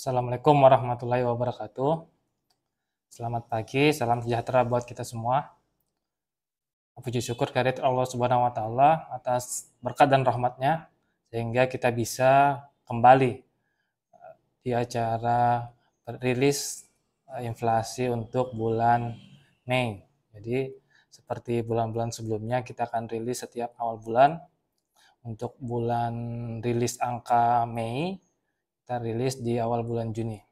Assalamualaikum warahmatullahi wabarakatuh. Selamat pagi, salam sejahtera buat kita semua. Puji syukur kehadirat Allah Subhanahu wa taala atas berkat dan rahmatnya sehingga kita bisa kembali di acara rilis inflasi untuk bulan Mei. Jadi seperti bulan-bulan sebelumnya kita akan rilis setiap awal bulan. Untuk bulan rilis angka Mei, kita rilis di awal bulan Juni.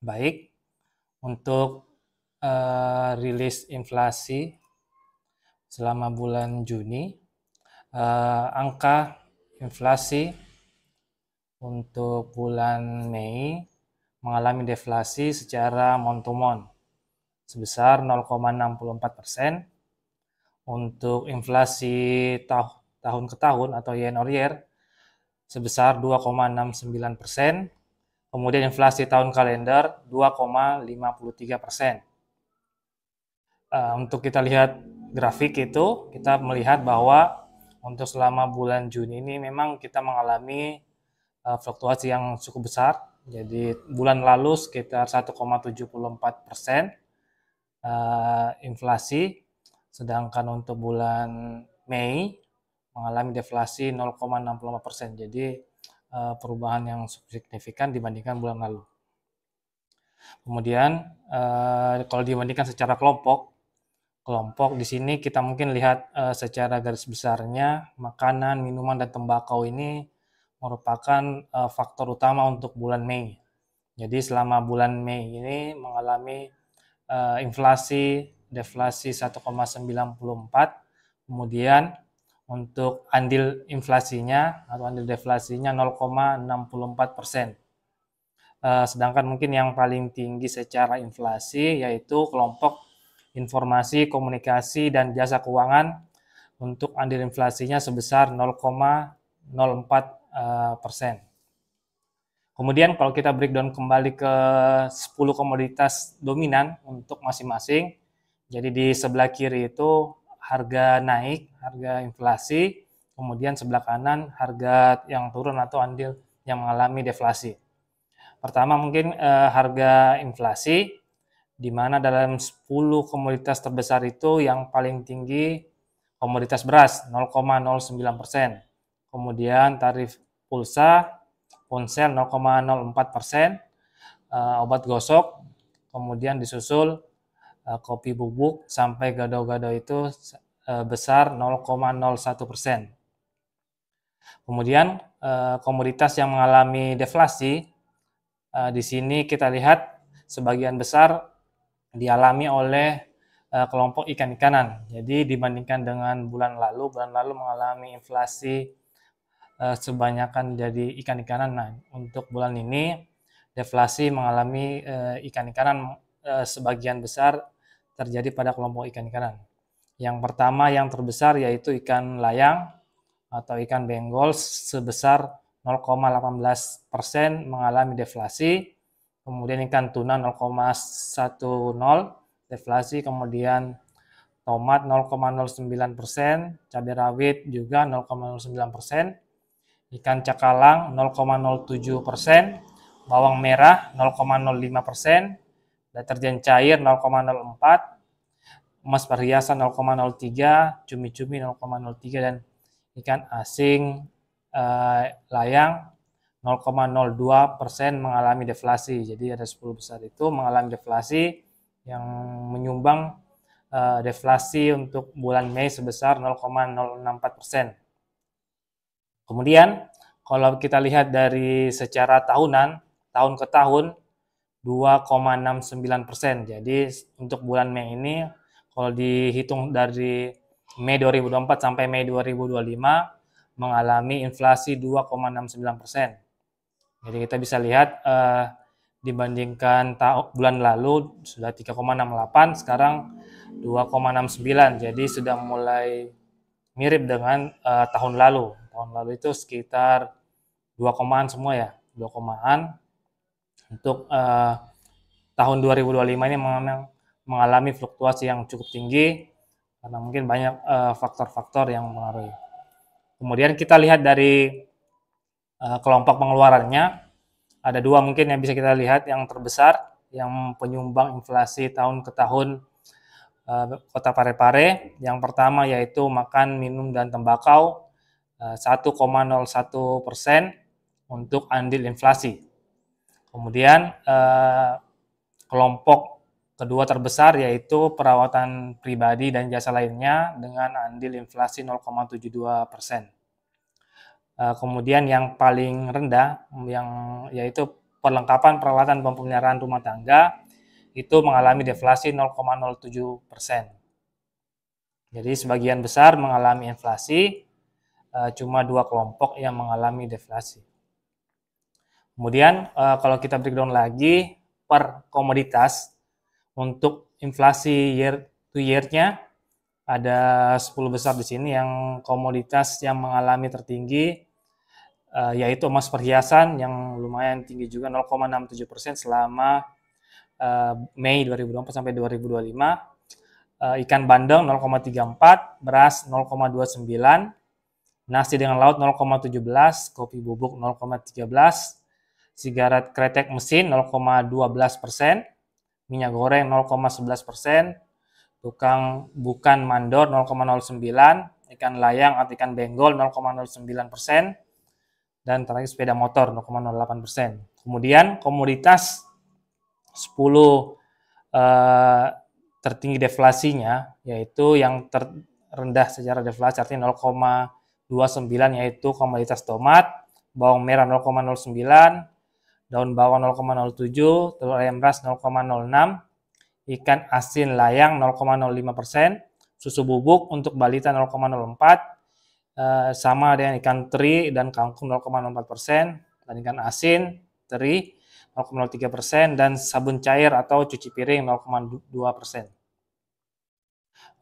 Baik, untuk rilis inflasi selama bulan Juni, angka inflasi untuk bulan Mei mengalami deflasi secara month-to-month sebesar 0,64%. Untuk inflasi tahun ke tahun atau year on year sebesar 2,69%. Kemudian inflasi tahun kalender 2,53%. Untuk kita lihat grafik itu, kita melihat bahwa untuk selama bulan Juni ini memang kita mengalami fluktuasi yang cukup besar. Jadi bulan lalu sekitar 1,74% inflasi, sedangkan untuk bulan Mei mengalami deflasi 0,65%. Jadi perubahan yang signifikan dibandingkan bulan lalu. Kemudian kalau dibandingkan secara kelompok di sini kita mungkin lihat secara garis besarnya makanan, minuman, dan tembakau ini merupakan faktor utama untuk bulan Mei. Jadi selama bulan Mei ini mengalami inflasi deflasi 1,94, kemudian untuk andil inflasinya atau andil deflasinya 0,64%. Sedangkan mungkin yang paling tinggi secara inflasi yaitu kelompok informasi, komunikasi, dan jasa keuangan untuk andil inflasinya sebesar 0,04%. Kemudian kalau kita breakdown kembali ke 10 komoditas dominan untuk masing-masing, jadi di sebelah kiri itu harga naik, harga inflasi, kemudian sebelah kanan harga yang turun atau andil yang mengalami deflasi. Pertama mungkin harga inflasi, di mana dalam 10 komoditas terbesar itu yang paling tinggi komoditas beras 0,09%, kemudian tarif pulsa ponsel 0,04%, obat gosok, kemudian disusul kopi bubuk sampai gado-gado itu besar 0,01%. Kemudian komoditas yang mengalami deflasi di sini kita lihat sebagian besar dialami oleh kelompok ikan-ikanan. Jadi dibandingkan dengan bulan lalu mengalami inflasi sebanyakan jadi ikan-ikanan. Nah, untuk bulan ini deflasi mengalami ikan-ikanan sebagian besar terjadi pada kelompok ikan-ikanan. Yang pertama yang terbesar yaitu ikan layang atau ikan benggol sebesar 0,18% mengalami deflasi. Kemudian ikan tuna 0,10 deflasi, kemudian tomat 0,09%, cabai rawit juga 0,09%, ikan cakalang 0,07%, bawang merah 0,05%, deterjen cair 0,04%, emas perhiasan 0,03%, cumi-cumi 0,03%, dan ikan asing layang 0,02% mengalami deflasi. Jadi ada 10 besar itu mengalami deflasi yang menyumbang deflasi untuk bulan Mei sebesar 0,064%. Kemudian kalau kita lihat dari secara tahunan, tahun ke tahun 2,69%. Jadi untuk bulan Mei ini kalau dihitung dari Mei 2024 sampai Mei 2025 mengalami inflasi 2,69%. Jadi kita bisa lihat dibandingkan bulan lalu sudah 3,68, sekarang 2,69. Jadi sudah mulai mirip dengan tahun lalu. Tahun lalu itu sekitar 2 komaan semua ya, 2 komaan. Untuk tahun 2025 ini memang mengalami fluktuasi yang cukup tinggi karena mungkin banyak faktor-faktor yang mengaruhi. Kemudian kita lihat dari kelompok pengeluarannya, ada dua mungkin yang bisa kita lihat yang terbesar, yang penyumbang inflasi tahun ke tahun Kota Parepare. Yang pertama yaitu makan, minum, dan tembakau 1,01% untuk andil inflasi. Kemudian kelompok kedua terbesar yaitu perawatan pribadi dan jasa lainnya dengan andil inflasi 0,72%. Kemudian yang paling rendah yaitu perlengkapan peralatan pemeliharaan rumah tangga itu mengalami deflasi 0,07%. Jadi sebagian besar mengalami inflasi, cuma dua kelompok yang mengalami deflasi. Kemudian kalau kita breakdown lagi per komoditas, untuk inflasi year to year-nya ada 10 besar di sini yang komoditas yang mengalami tertinggi yaitu emas perhiasan yang lumayan tinggi juga 0,67% selama Mei 2024 sampai 2025, ikan bandeng 0,34, beras 0,29, nasi dengan laut 0,17, kopi bubuk 0,13, sigaret kretek mesin 0,12%, minyak goreng 0,11%, tukang bukan mandor 0,09%, ikan layang atau ikan benggol 0,09%, dan terakhir sepeda motor 0,08%. Kemudian komoditas 10 tertinggi deflasinya yaitu yang terendah secara deflasi artinya 0,29 yaitu komoditas tomat, bawang merah 0,09, daun bawang 0,07, telur ayam ras 0,06, ikan asin layang 0,05%, susu bubuk untuk balita 0,04%, sama dengan ikan teri dan kangkung 0,04%, dan ikan asin, teri 0,03%, dan sabun cair atau cuci piring 0,2%.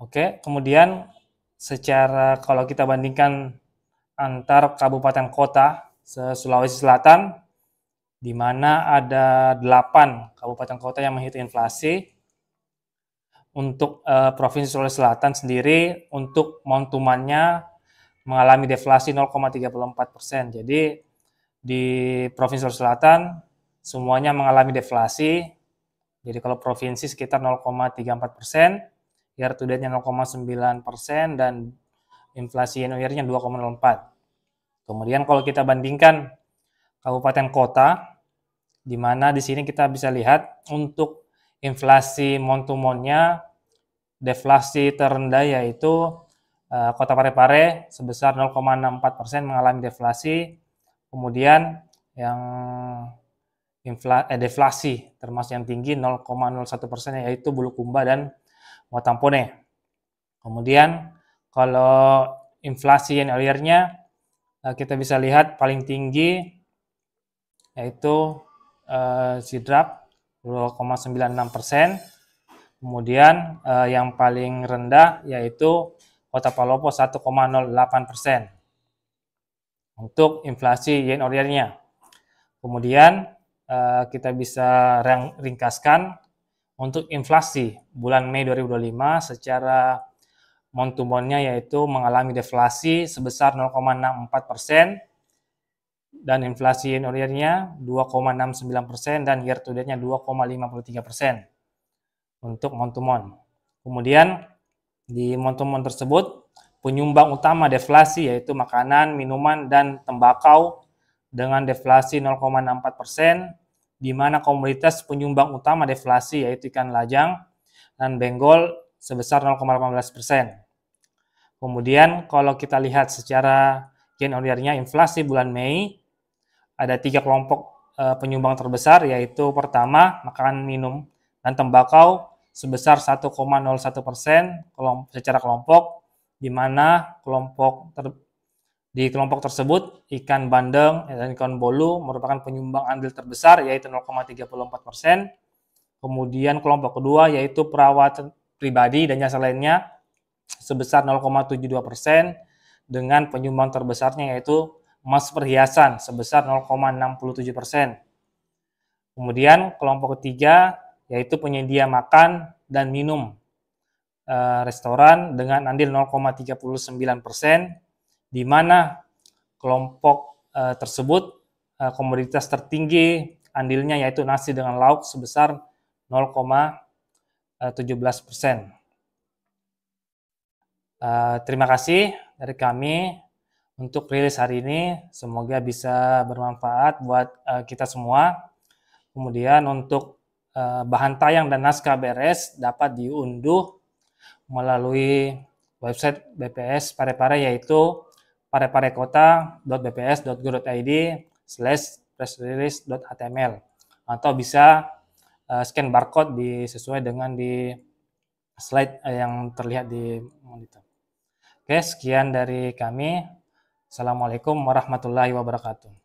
Oke, kemudian secara kalau kita bandingkan antar kabupaten kota se-Sulawesi Selatan, di mana ada 8 kabupaten kota yang menghitung inflasi. Untuk Provinsi Sulawesi Selatan sendiri, untuk montumannya mengalami deflasi 0,34%. Jadi di Provinsi Sulawesi Selatan semuanya mengalami deflasi. Jadi kalau provinsi sekitar 0,34%, year to date-nya 0,9%, dan inflasi year-nya 2,04%. Kemudian kalau kita bandingkan kabupaten kota, di mana di sini kita bisa lihat untuk inflasi montumonnya, deflasi terendah yaitu Kota Parepare sebesar 0,64% mengalami deflasi. Kemudian yang deflasi termasuk yang tinggi 0,01% yaitu Bulukumba dan Watampone. Kemudian kalau inflasi year-nya kita bisa lihat paling tinggi yaitu Sidrap 2,96%. Kemudian yang paling rendah yaitu Kota Palopo 1,08% untuk inflasi year-nya. Kemudian kita bisa ringkaskan untuk inflasi bulan Mei 2025 secara montumonnya yaitu mengalami deflasi sebesar 0,64%, dan inflasi year-nya 2,69%, dan year to date-nya 2,53% untuk montumon. Kemudian di montumon tersebut penyumbang utama deflasi yaitu makanan, minuman, dan tembakau dengan deflasi 0,64%, di mana komoditas penyumbang utama deflasi yaitu ikan lajang dan benggol sebesar 0,18%. Kemudian kalau kita lihat secara year-on-year-nya inflasi bulan Mei, ada 3 kelompok penyumbang terbesar yaitu pertama makanan, minum, dan tembakau sebesar 1,01% secara kelompok, di mana di kelompok tersebut ikan bandeng dan ikan bolu merupakan penyumbang andil terbesar yaitu 0,34%. Kemudian kelompok kedua yaitu perawatan pribadi dan jasa lainnya sebesar 0,72%, dengan penyumbang terbesarnya yaitu emas perhiasan sebesar 0,67%. Kemudian kelompok ketiga yaitu penyedia makan dan minum restoran dengan andil 0,39%, di mana kelompok tersebut komoditas tertinggi andilnya yaitu nasi dengan lauk sebesar 0,17%. Terima kasih dari kami untuk rilis hari ini. Semoga bisa bermanfaat buat kita semua. Kemudian untuk bahan tayang dan naskah BRS dapat diunduh melalui website BPS Parepare yaitu pareparekota.bps.go.id/pressrelease.html atau bisa scan barcode sesuai dengan di slide yang terlihat di monitor. Oke, sekian dari kami. Assalamualaikum warahmatullahi wabarakatuh.